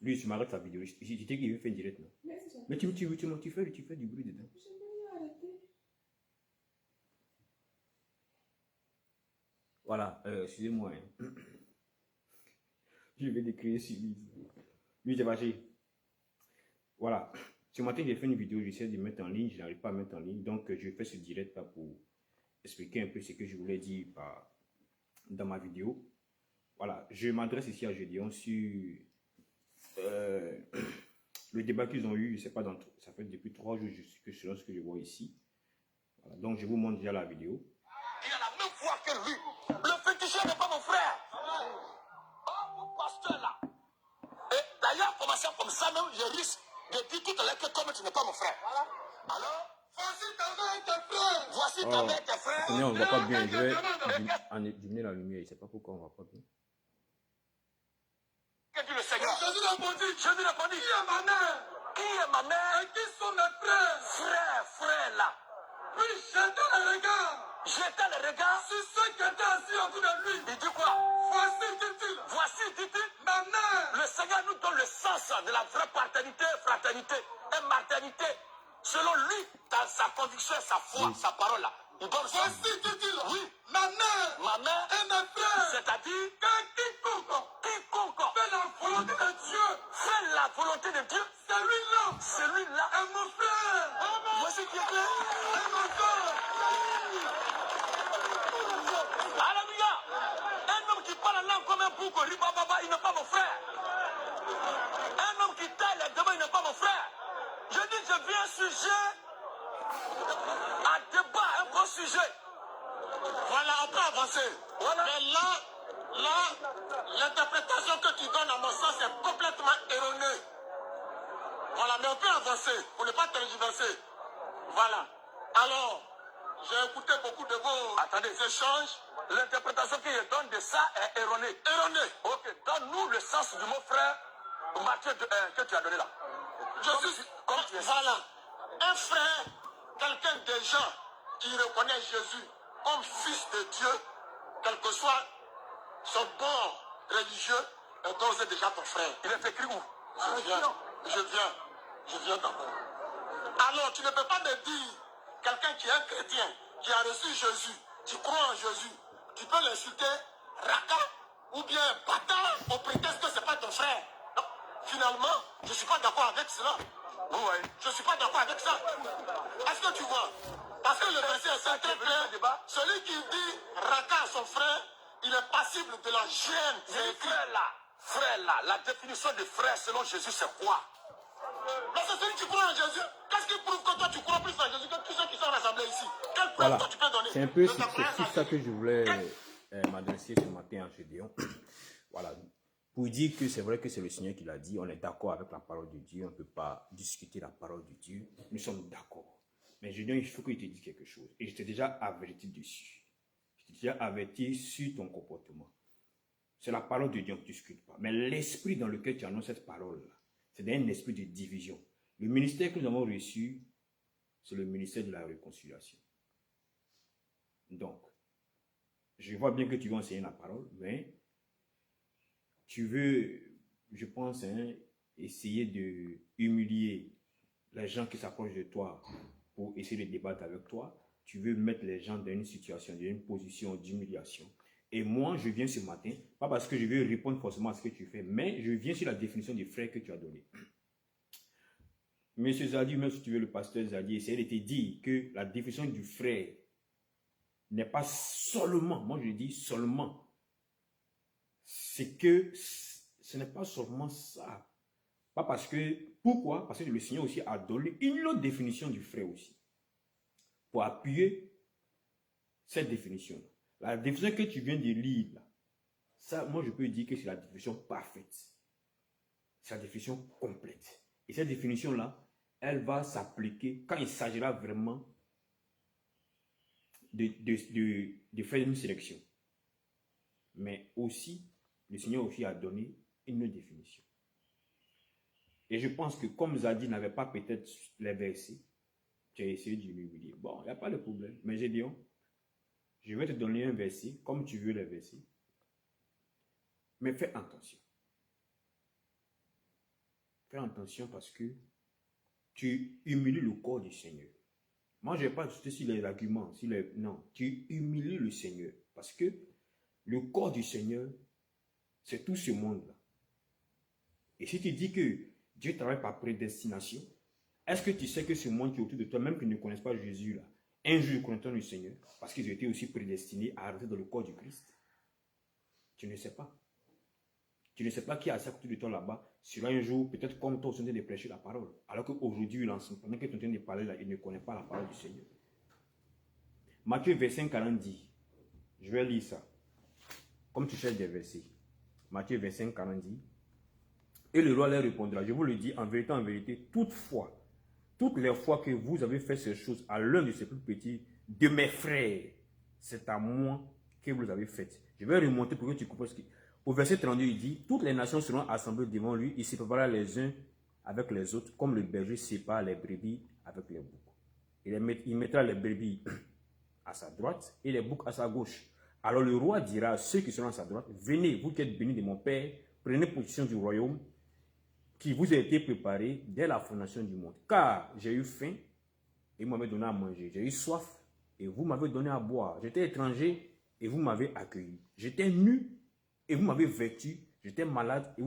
Lui, je m'arrête sa vidéo. Je t'ai dit qu'il veut faire une direct, non? Mais tu fais du bruit dedans. Voilà, excusez-moi. Hein. Je vais décrire sur lui. Lui, j'ai fâché. Voilà. Ce matin, j'ai fait une vidéo, j'essaie de mettre en ligne, je n'arrive pas à mettre en ligne. Donc, je fais ce direct là pour expliquer un peu ce que je voulais dire dans ma vidéo. Voilà, je m'adresse ici à Gédéon sur le débat qu'ils ont eu, je sais pas, ça fait depuis 3 jours que c'est ce que je vois ici. Voilà, donc, je vous montre déjà la vidéo. Il a la même foi que lui. Le féticheur n'est pas mon frère. Oh, mon pasteur là. Et d'ailleurs, commençant comme ça, même, je risque de dire tout à l'heure que comme tu n'es pas mon frère. Voilà. Alors, voici ta mère et tes frères. Voici ta mère et tes frères. Attendez, on ne voit pas bien. Je vais diminuer la lumière. Je ne sais pas pourquoi on ne voit pas bien. Que dit le Seigneur? Jésus répondit. Qui est ma mère? Qui est ma mère? Et qui sont mes frères? Frères là. Puis jetez le regard. Jetez le regard sur ceux qui étaient assis autour de lui. Il dit quoi? Voici, dit-il, ma mère. Le Seigneur nous donne le sens de la vraie paternité, fraternité et maternité. Selon lui, dans sa conviction, sa foi, sa parole là. Il donne voici, dit-il, oui, ma mère et mes frères. C'est-à-dire que quiconque fait la volonté de Dieu. Fait la volonté de Dieu. Celui-là est mon frère. Voici qui est clair. Et mon frère. Alléluia. Un homme qui parle en langue comme un bouc, il n'est pas mon frère. Un homme qui taille les devants, il n'est pas mon frère. Je dis, je viens un sujet à débat, un gros sujet. Voilà, on peut avancer. Voilà. Mais là, l'interprétation que tu donnes à mon sens est complètement erronée. Voilà, mais on peut avancer pour ne pas tergiverser. Voilà. Alors, j'ai écouté beaucoup de vos échanges. L'interprétation qu'il donne de ça est erronée. Ok, donne-nous le sens du mot frère, Matthieu, que tu as donné là. Voilà. Un frère, quelqu'un de gens qui reconnaît Jésus comme fils de Dieu, quel que soit son bord religieux, est d'ores et déjà ton frère. Il est écrit où? Je viens d'abord. Alors, tu ne peux pas me dire, quelqu'un qui est un chrétien, qui a reçu Jésus, tu crois en Jésus, tu peux l'insulter Raka ou bien bâtard au prétexte que ce n'est pas ton frère. Non, finalement, je ne suis pas d'accord avec cela. Ouais. Je ne suis pas d'accord avec ça. Est-ce que tu vois? Parce que le verset est très clair. Celui qui dit Raka à son frère, il est passible de la gêne. C'est écrit. Frère là, la définition de frère selon Jésus, c'est quoi? Mais c'est celui qui croit en Jésus. Qu'est-ce qui prouve que toi tu crois plus en Jésus que tous ceux qui sont rassemblés ici? Quelle preuve Voilà. toi tu peux donner? C'est un peu sur ça que je voulais m'adresser ce matin à Gédéon. Voilà. Pour dire que c'est vrai que c'est le Seigneur qui l'a dit, on est d'accord avec la parole de Dieu, on ne peut pas discuter la parole de Dieu, nous sommes d'accord. Mais Gédéon, il faut que je te dise quelque chose. Et je t'ai déjà averti dessus. Je t'ai déjà averti sur ton comportement. C'est la parole de Dieu, on ne discute pas. Mais l'esprit dans lequel tu annonces cette parole-là, c'est un esprit de division. Le ministère que nous avons reçu, c'est le ministère de la réconciliation. Donc, je vois bien que tu veux enseigner la parole, mais tu veux, je pense, essayer de humilier les gens qui s'approchent de toi pour essayer de débattre avec toi. Tu veux mettre les gens dans une situation, dans une position d'humiliation. Et moi, je viens ce matin, pas parce que je veux répondre forcément à ce que tu fais, mais je viens sur la définition du frère que tu as donné. Monsieur Zadi, même si tu veux le pasteur Zadi, essayer de te dire que la définition du frère n'est pas seulement, moi je dis seulement, c'est que ce n'est pas seulement ça. Pas parce que, pourquoi? Parce que le Seigneur aussi a donné une autre définition du frère aussi. Pour appuyer cette définition. La définition que tu viens de lire, là, ça, moi je peux dire que c'est la définition parfaite. C'est la définition complète. Et cette définition-là, elle va s'appliquer quand il s'agira vraiment de faire une sélection. Mais aussi, le Seigneur aussi a donné une définition. Et je pense que comme Zadi n'avait pas peut-être les versets, tu as essayé de lui dire, bon, il n'y a pas de problème. Mais j'ai dit, je vais te donner un verset, comme tu veux les versets. Mais fais attention. fais attention parce que tu humilies le corps du Seigneur. Moi, je n'ai pas discuté sur les arguments. Non, tu humilies le Seigneur. Parce que le corps du Seigneur, c'est tout ce monde-là. Et si tu dis que Dieu travaille par prédestination, est-ce que tu sais que ce monde qui est autour de toi, même qu'ils ne connaissent pas Jésus, là, un jour ils connaîtront le Seigneur, parce qu'ils ont été aussi prédestinés à rentrer dans le corps du Christ? Tu ne sais pas. Tu ne sais pas qui est assis à côté de toi là-bas, sera un jour, peut-être comme toi, au train de prêcher la parole. Alors qu'aujourd'hui, pendant que tu es en train de parler là, il ne connaît pas la parole du Seigneur. Matthieu 25, 40 dit, je vais lire ça, comme tu cherches des versets. Matthieu 25, 40 dit, et le roi leur répondra, je vous le dis en vérité, toutefois, toutes les fois que vous avez fait ces choses à l'un de ces plus petits de mes frères, c'est à moi que vous les avez faites. Je vais remonter pour que tu comprennes ce qui... Au verset 32, il dit, toutes les nations seront assemblées devant lui, il se séparera les uns avec les autres, comme le berger sépare les brebis avec les boucs. Il mettra les brebis à sa droite et les boucs à sa gauche. Alors le roi dira à ceux qui seront à sa droite, venez, vous qui êtes bénis de mon Père, prenez possession du royaume qui vous a été préparé dès la fondation du monde. Car j'ai eu faim et vous m'avez donné à manger. J'ai eu soif et vous m'avez donné à boire. J'étais étranger et vous m'avez accueilli. J'étais nu et vous m'avez vêtu. J'étais malade et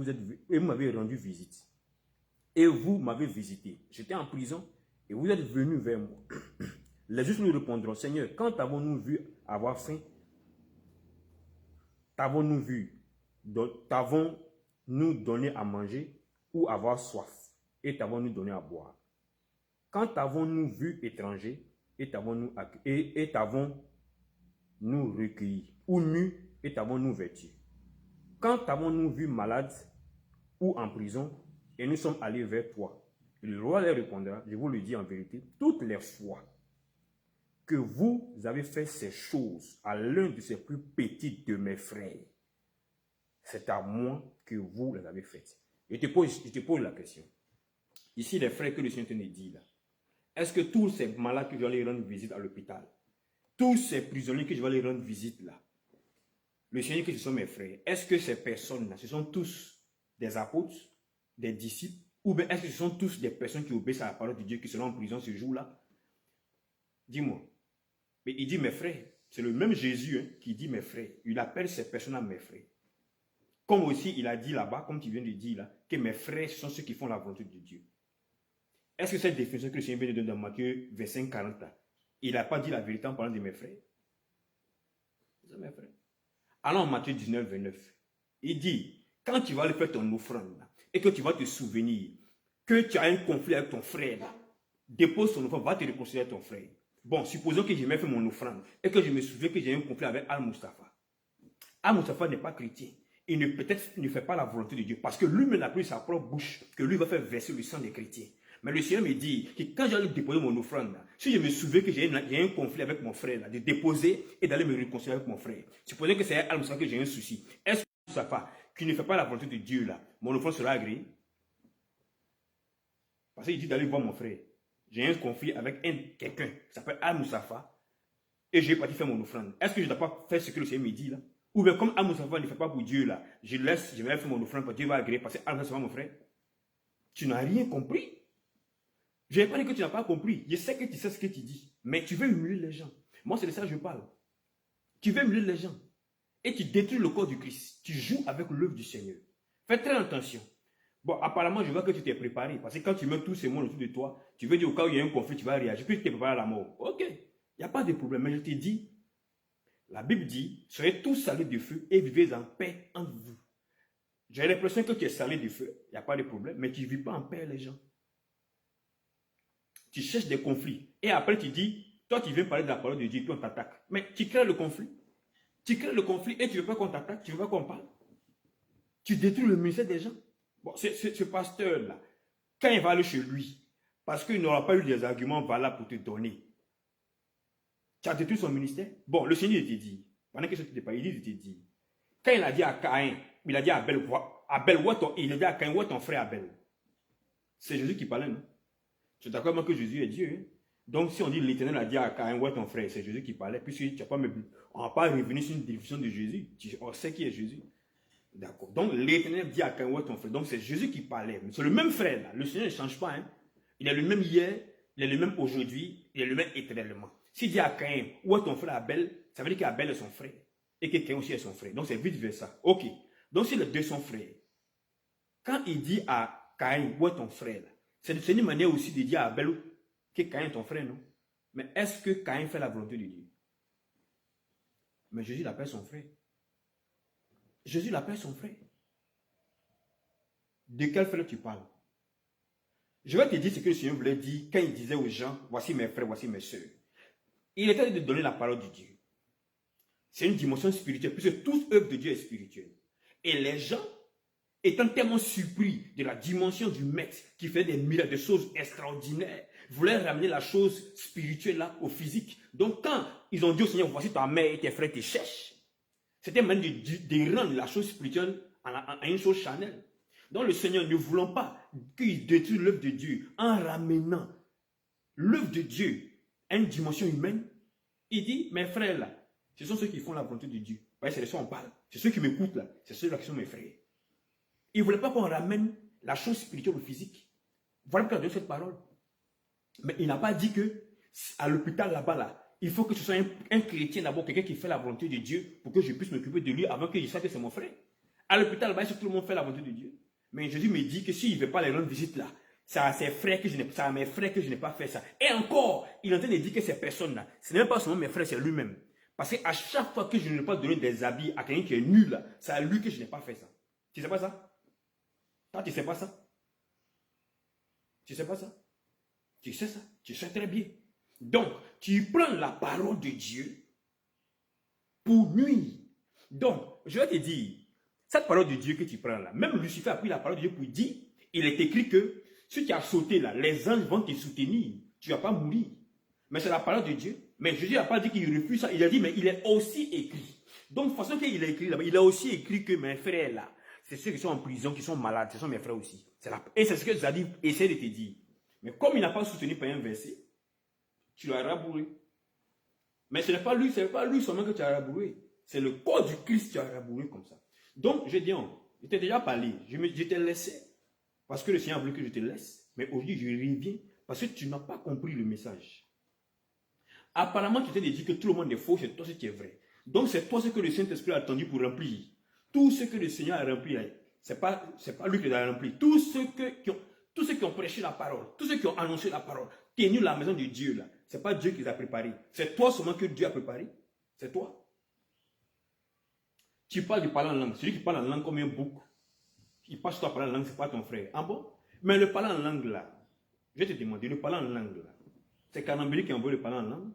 vous m'avez rendu visite. Et vous m'avez visité. J'étais en prison et vous êtes venu vers moi. Les justes lui répondront, Seigneur, quand avons-nous vu avoir faim? T'avons-nous donné à manger ou avoir soif, et t'avons-nous donné à boire? Quand avons-nous vu étranger, et t'avons-nous recueilli, ou nu, et t'avons-nous vêtu? Quand avons-nous vu malade ou en prison, et nous sommes allés vers toi? Et le roi leur répondra, je vous le dis en vérité, toutes les fois que vous avez fait ces choses à l'un de ces plus petits de mes frères, c'est à moi que vous les avez faites. Je te pose la question. Ici, les frères que le Seigneur te dit là, est-ce que tous ces malades que je vais aller rendre visite à l'hôpital, tous ces prisonniers que je vais aller rendre visite là, le Seigneur que ce sont mes frères, est-ce que ces personnes-là, ce sont tous des apôtres, des disciples, ou bien est-ce que ce sont tous des personnes qui obéissent à la parole de Dieu qui seront en prison ce jour-là? Dis-moi. Mais il dit mes frères. C'est le même Jésus qui dit mes frères. Il appelle ces personnes-là mes frères. Comme aussi il a dit là-bas, comme tu viens de dire là, que mes frères sont ceux qui font la volonté de Dieu. Est-ce que cette définition que le Seigneur vient de donner dans Matthieu 25, 40 là, il n'a pas dit la vérité en parlant de mes frères? C'est mes frères. Alors en Matthieu 19, 29, il dit, quand tu vas aller faire ton offrande là, et que tu vas te souvenir que tu as un conflit avec ton frère là, dépose ton offrande, va te réconcilier avec ton frère. Bon, supposons que j'ai même fait mon offrande et que je me souviens que j'ai un conflit avec Al-Mustafa. Al-Mustafa n'est pas chrétien. Il peut-être ne fait pas la volonté de Dieu parce que lui-même a pris sa propre bouche que lui va faire verser le sang des chrétiens. Mais le Seigneur me dit que quand j'allais déposer mon offrande, là, si je me souviens que j'ai un conflit avec mon frère, là, de déposer et d'aller me réconcilier avec mon frère, supposons que c'est Al-Mustafa que j'ai un souci. Est-ce que Al-Mustafa qui ne fait pas la volonté de Dieu, là, mon offrande sera agréée? Parce qu'il dit d'aller voir mon frère. J'ai un conflit avec quelqu'un qui s'appelle Al-Mustafa et j'ai parti faire mon offrande. Est-ce que je ne dois pas faire ce que le Seigneur me dit là? Ou bien comme Al-Mustafa ne fait pas pour Dieu là, je vais faire mon offrande parce que Dieu va agréer parce que Al-Mustafa mon frère. Tu n'as rien compris. Je n'ai pas dit que tu n'as pas compris. Je sais que tu sais ce que tu dis. Mais tu veux humilier les gens. Moi c'est de ça que je parle. Tu veux humilier les gens. Et tu détruis le corps du Christ. Tu joues avec l'œuvre du Seigneur. Fais très attention. Bon, apparemment, je vois que tu t'es préparé. Parce que quand tu mets tous ces mots autour de toi, tu veux dire au cas où il y a un conflit, tu vas réagir. Puis tu t'es préparé à la mort. Ok, il n'y a pas de problème. Mais je te dis, la Bible dit, soyez tous salés de feu et vivez en paix entre vous. J'ai l'impression que tu es salé de feu. Il n'y a pas de problème. Mais tu ne vis pas en paix, les gens. Tu cherches des conflits. Et après, tu dis, toi, tu viens parler de la parole de Dieu, puis on t'attaque. Mais tu crées le conflit. Tu crées le conflit et tu ne veux pas qu'on t'attaque, tu ne veux pas qu'on parle. Tu détruis le ministère des gens. Bon, ce pasteur-là, quand il va aller chez lui, parce qu'il n'aura pas eu des arguments valables pour te donner, tu as détruit son ministère. Bon, le Seigneur te dit, pendant que je ne t'ai pas, il te dit, quand il a dit à Caïn, il a dit à Abel, il a dit à Caïn, où est ton frère Abel? C'est Jésus qui parlait, non? Tu es d'accord avec que Jésus est Dieu, hein? Donc, si on dit l'Éternel a dit à Caïn, où est ton frère? C'est Jésus qui parlait, puisque on ne va pas revenir sur une définition de Jésus. On sait qui est Jésus. D'accord. Donc, l'Éternel dit à Caïn, où est ton frère? Donc, c'est Jésus qui parlait. C'est le même frère, là. Le Seigneur ne change pas. Hein? Il est le même hier, il est le même aujourd'hui, il est le même éternellement. S'il dit à Caïn, où est ton frère Abel? Ça veut dire qu'Abel est son frère. Et que Caïn aussi est son frère. Donc, c'est vice versa. Ok. Donc, si les deux sont frères, quand il dit à Caïn, où est ton frère? C'est une manière aussi de dire à Abel que Caïn est ton frère, non? Mais est-ce que Caïn fait la volonté de Dieu? Mais Jésus l'appelle son frère. Jésus l'appelle son frère. De quel frère tu parles? Je vais te dire ce que le Seigneur voulait dire quand il disait aux gens, voici mes frères, voici mes soeurs. Il était de donner la parole de Dieu. C'est une dimension spirituelle, puisque toute œuvre de Dieu est spirituelle. Et les gens, étant tellement surpris de la dimension du maître qui fait des miracles, des choses extraordinaires, voulaient ramener la chose spirituelle là au physique. Donc quand ils ont dit au Seigneur, voici ta mère et tes frères te cherchent, c'était même de rendre la chose spirituelle à une chose charnelle. Donc le Seigneur, ne voulant pas qu'il détruise l'œuvre de Dieu en ramenant l'œuvre de Dieu à une dimension humaine, il dit, mes frères là, ce sont ceux qui font la volonté de Dieu. C'est de ça qu'on parle. C'est ceux qui m'écoutent là. C'est ceux-là qui sont mes frères. Il ne voulait pas qu'on ramène la chose spirituelle au physique. Voilà pourquoi il a donné cette parole. Mais il n'a pas dit que à l'hôpital là-bas là, il faut que ce soit un chrétien d'abord, quelqu'un qui fait la volonté de Dieu pour que je puisse m'occuper de lui avant que je sache que c'est mon frère. À l'hôpital là-bas, tout le monde fait la volonté de Dieu. Mais Jésus me dit que s'il ne veut pas les rendre visite là, c'est à ses frères que je n'ai, c'est à mes frères que je n'ai pas fait ça. Et encore, il est en train de dire que ces personnes-là, ce n'est même pas seulement mes frères, c'est lui-même. Parce qu'à chaque fois que je ne n'ai pas donné des habits à quelqu'un qui est nul là, c'est à lui que je n'ai pas fait ça. Tu ne sais pas ça? Toi, tu ne sais pas ça? Tu ne sais pas ça? Tu sais ça? Tu sais très bien. Donc, tu prends la parole de Dieu pour nuire. Donc, je vais te dire, cette parole de Dieu que tu prends là, même Lucifer a pris la parole de Dieu pour dire, il est écrit que si tu as sauté là, les anges vont te soutenir, tu ne vas pas mourir. Mais c'est la parole de Dieu. Mais Jésus n'a pas dit qu'il refuse ça, il a dit, mais il est aussi écrit. Donc, de façon qu'il a écrit là-bas, il a aussi écrit que mes frères là, c'est ceux qui sont en prison, qui sont malades, ce sont mes frères aussi. Et c'est ce que Zadie essaie de te dire. Mais comme il n'a pas soutenu par un verset, tu l'as rabouré. Mais ce n'est pas lui seulement que tu as rabouré. C'est le corps du Christ que tu as rabouré comme ça. Donc, je dis, je t'ai déjà parlé, je t'ai laissé, parce que le Seigneur a voulu que je te laisse. Mais aujourd'hui, je reviens, parce que tu n'as pas compris le message. Apparemment, tu t'es dit que tout le monde est faux, c'est toi ce qui est vrai. Donc, c'est toi ce que le Saint-Esprit a attendu pour remplir. Tout ce que le Seigneur a rempli, ce n'est pas lui qui l'a rempli. Tous ceux qui ont prêché la parole, tous ceux qui ont annoncé la parole, tenu la maison de Dieu, là, ce n'est pas Dieu qui les a préparés. C'est toi seulement que Dieu a préparé. C'est toi. Tu parles de parler en langue. Celui qui parle en langue comme un bouc, il passe toi à parler en langue, ce n'est pas ton frère. Ah bon? Mais le parler en langue là, je vais te demander, le parler en langue là, c'est Kanambili qui envoie le parler en langue.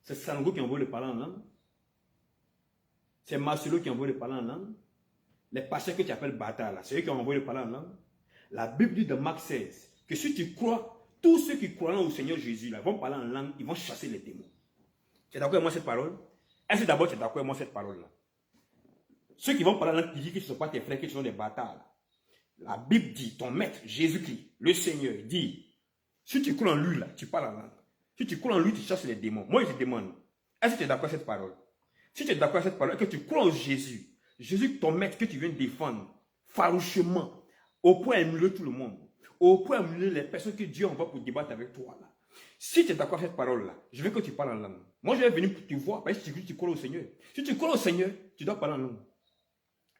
C'est Sango qui envoie le parler en langue. C'est Marcelo qui envoie le parler en langue. Les pasteurs que tu appelles bâtards là, c'est eux qui ont envoyé le parler en langue. La Bible dit dans Marc 16 que si tu crois, tous ceux qui croient au Seigneur Jésus là, vont parler en langue, ils vont chasser les démons. Tu es d'accord avec moi cette parole? Est-ce que d'abord tu es d'accord avec moi cette parole là? Ceux qui vont parler en langue, qui disent que ce ne sont pas tes frères, que ce sont des bâtards là. La Bible dit, ton maître, Jésus-Christ, le Seigneur, dit, si tu crois en lui là, tu parles en langue. Si tu crois en lui, tu chasses les démons. Moi, je te demande, est-ce que tu es d'accord avec cette parole? Si tu es d'accord avec cette parole, que tu crois en Jésus, Jésus, ton maître, que tu viens défendre farouchement, au point d'émuler tout le monde, au point d'émuler les personnes que Dieu envoie pour débattre avec toi là. Si tu es d'accord avec cette parole là, je veux que tu parles en langue. Moi, je vais venir pour te voir, parce que tu crois au Seigneur. Si tu crois au Seigneur, tu dois parler en langue.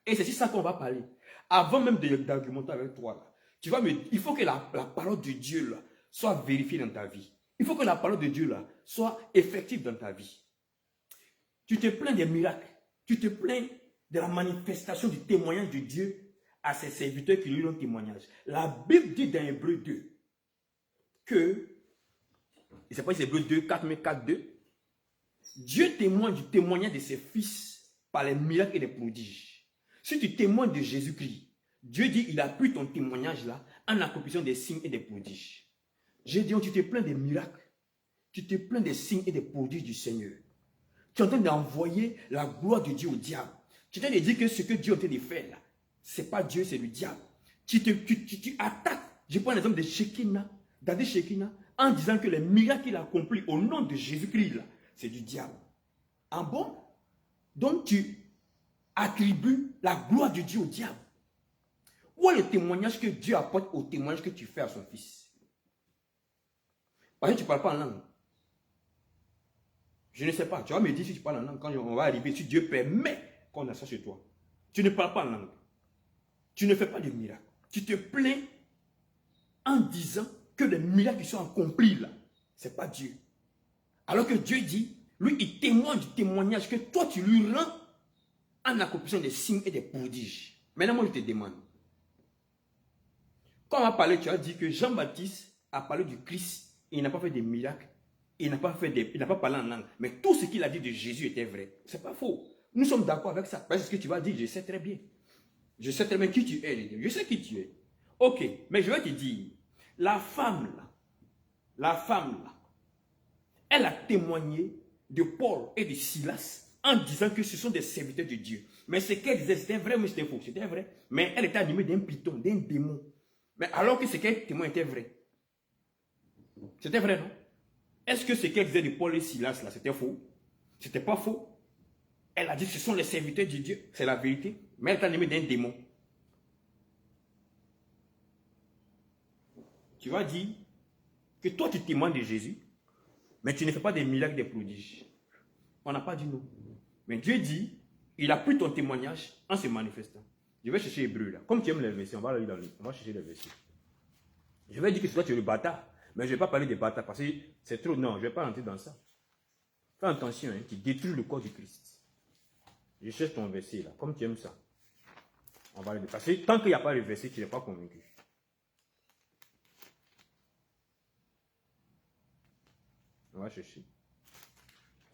Et c'est ça qu'on va parler. Avant même d'argumenter avec toi là, tu vas il faut que la parole de Dieu là soit vérifiée dans ta vie. Il faut que la parole de Dieu là soit effective dans ta vie. Tu te plains des miracles. Tu te plains de la manifestation du témoignage de Dieu à ses serviteurs qui lui donnent témoignage. La Bible dit dans Hébreux 2 que, je ne sais pas si c'est Hébreux 2, 4, mais 4, 2, Dieu témoigne du témoignage de ses fils par les miracles et les prodiges. Si tu témoignes de Jésus-Christ, Dieu dit il appuie ton témoignage là en accomplissant des signes et des prodiges. J'ai dit, tu te plains des miracles, tu te plains des signes et des prodiges du Seigneur. Tu es en train d'envoyer la gloire de Dieu au diable. Tu es en train de dire que ce que Dieu est en train de faire là, ce n'est pas Dieu, c'est le diable. Tu attaques. Je prends l'exemple de Shekinah, Dadé Shekinah, en disant que les miracles qu'il a accomplis au nom de Jésus-Christ là, c'est du diable. Ah bon? Donc attribue la gloire de Dieu au diable. Où est le témoignage que Dieu apporte au témoignage que tu fais à son fils? Parce que tu ne parles pas en langue. Je ne sais pas. Tu vas me dire si tu parles en langue quand on va arriver, si Dieu permet qu'on a ça chez toi. Tu ne parles pas en langue. Tu ne fais pas de miracle. Tu te plains en disant que les miracles qui sont accomplis là, ce n'est pas Dieu. Alors que Dieu dit, lui, il témoigne du témoignage que toi, tu lui rends en accomplissant des signes et des prodiges. Maintenant, moi, je te demande. Quand on a parlé, tu as dit que Jean-Baptiste a parlé du Christ et il n'a pas fait des miracles. Il n'a pas parlé en langue. Mais tout ce qu'il a dit de Jésus était vrai. Ce n'est pas faux. Nous sommes d'accord avec ça. Parce que ce que tu vas dire, je sais très bien. Je sais très bien qui tu es. Je sais qui tu es. Ok, mais je vais te dire, la femme là, elle a témoigné de Paul et de Silas en disant que ce sont des serviteurs de Dieu. Mais ce qu'elle disait, c'était vrai ou c'était faux? C'était vrai. Mais elle était animée d'un python, d'un démon. Mais alors que ce qu'elle témoignait était vrai. C'était vrai, non? Est-ce que ce qu'elle disait de Paul et Silas là, c'était faux? C'était pas faux. Elle a dit que ce sont les serviteurs de Dieu. C'est la vérité. Mais elle est animée d'un démon. Tu vas dire que toi tu témoignes de Jésus, mais tu ne fais pas des miracles, des prodiges. On n'a pas dit non. Mais Dieu dit, il a pris ton témoignage en se manifestant. Je vais chercher Hébreu là. Comme tu aimes les versets, on va chercher les versets. Je vais dire que toi tu es le bâtard. Mais je ne vais pas parler des bâtards parce que c'est trop. Non, je ne vais pas rentrer dans ça. Fais attention, hein, tu détruis le corps du Christ. Je cherche ton verset là, comme tu aimes ça. On va le parce que tant qu'il n'y a pas le verset, tu n'es pas convaincu. On va chercher.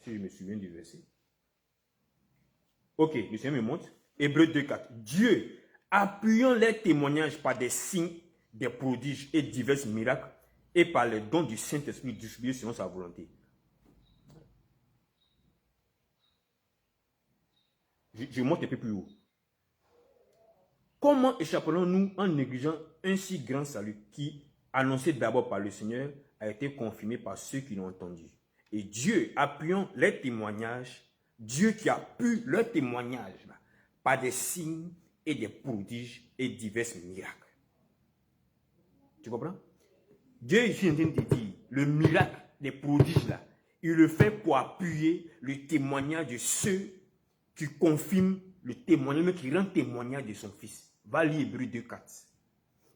Si je me souviens du verset. Ok, le Seigneur me montre. Hébreu 2,4. Dieu, appuyant les témoignages par des signes, des prodiges et divers miracles, et par les dons du Saint-Esprit distribués selon sa volonté. Je monte un peu plus haut. Comment échapperons-nous en négligeant un si grand salut qui, annoncé d'abord par le Seigneur, a été confirmé par ceux qui l'ont entendu? Et Dieu, appuyant les témoignages, Dieu qui a pu le témoignage là, par des signes et des prodiges et divers miracles. Tu comprends? Dieu ici est en train de te dire, le miracle des prodiges là, il le fait pour appuyer le témoignage de ceux qui confirment le témoignage, qui rend témoignage de son fils. Va lire Hébreu 2,4.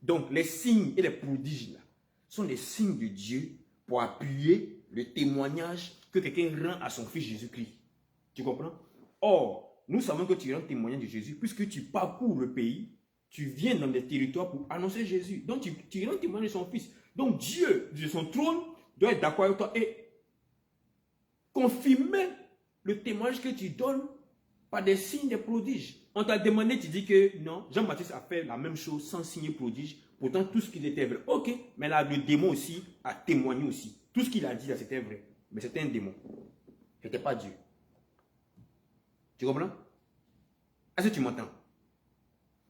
Donc les signes et les prodiges là, sont des signes de Dieu pour appuyer le témoignage que quelqu'un rend à son fils Jésus-Christ. Tu comprends? Or, nous savons que tu rends témoignage de Jésus puisque tu parcours le pays, tu viens dans des territoires pour annoncer Jésus. Donc tu rends témoignage de son fils. Donc Dieu, de son trône, doit être d'accord avec toi et confirmer le témoignage que tu donnes par des signes, des prodiges. On t'a demandé, tu dis que non, Jean-Baptiste a fait la même chose sans signe et prodige. Pourtant, tout ce qu'il était vrai. Ok, mais là, le démon aussi a témoigné aussi. Tout ce qu'il a dit là, c'était vrai. Mais c'était un démon. Ce n'était pas Dieu. Tu comprends? Est-ce que tu m'entends?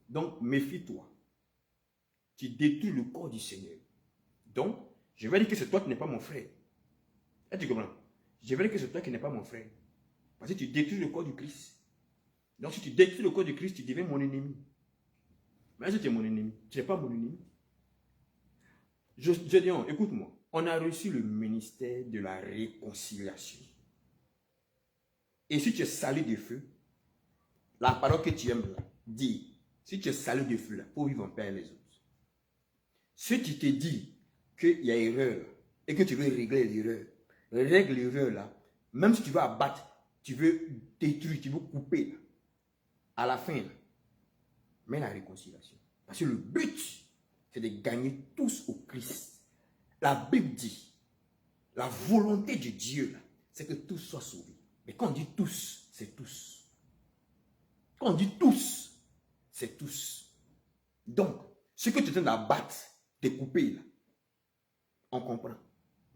Donc, méfie-toi. Tu détruis le corps du Seigneur. Donc, je vais dire que c'est toi qui n'es pas mon frère. Est-ce que tu comprends? Je vais dire que c'est toi qui n'es pas mon frère. Parce que tu détruis le corps du Christ. Donc, si tu détruis le corps du Christ, tu deviens mon ennemi. Mais est-ce que tu es mon ennemi? Tu n'es pas mon ennemi. Je dis, écoute-moi. On a reçu le ministère de la réconciliation. Et si tu es salé de feu, la parole que tu aimes là, dit, si tu es salé de feu là, pour vivre en paix avec les autres. Si tu te dis qu'il y a erreur et que tu veux régler l'erreur, règle l'erreur là, même si tu veux abattre, tu veux détruire, tu veux couper là, à la fin, là, mais la réconciliation. Parce que le but, c'est de gagner tous au Christ. La Bible dit, la volonté de Dieu, c'est que tous soient sauvés. Mais quand on dit tous, c'est tous. Quand on dit tous, c'est tous. Donc, ce que tu es en train d'abattre, de couper, là, on comprend.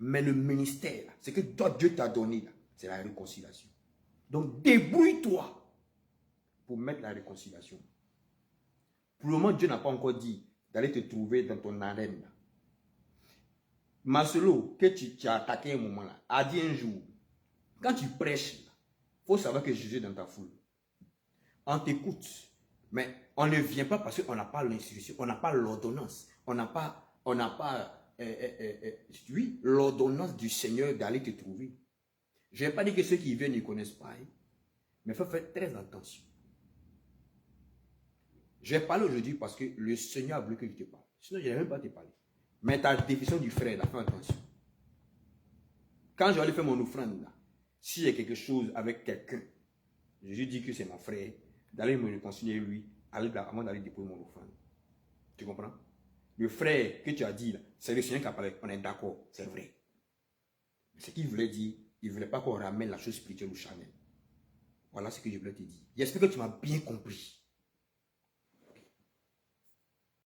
Mais le ministère, c'est que toi, Dieu t'a donné, c'est la réconciliation. Donc, débrouille-toi pour mettre la réconciliation. Pour le moment, Dieu n'a pas encore dit d'aller te trouver dans ton arène. Là. Marcelo, que tu as attaqué un moment là, a dit un jour, quand tu prêches, il faut savoir que Jésus est dans ta foule. On t'écoute. Mais on ne vient pas parce qu'on n'a pas l'institution, on n'a pas l'ordonnance, on n'a pas oui, l'ordonnance du Seigneur d'aller te trouver. Je ne vais pas dire que ceux qui viennent ne connaissent pas, hein, mais il faut faire très attention. Je vais parler aujourd'hui parce que le Seigneur a voulu que je te parle. Sinon, je n'ai même pas te parler. Mais ta définition du frère, là, fais attention. Quand je vais aller faire mon offrande, là, s'il y a quelque chose avec quelqu'un, Jésus dit que c'est mon frère, d'aller me réconcilier lui, avant d'aller déposer mon offrande. Tu comprends? Le frère que tu as dit, c'est le Seigneur qui a parlé. On est d'accord, c'est vrai. Mais ce qu'il voulait dire, il ne voulait pas qu'on ramène la chose spirituelle ou charnelle. Voilà ce que je voulais te dire. J'espère que tu m'as bien compris.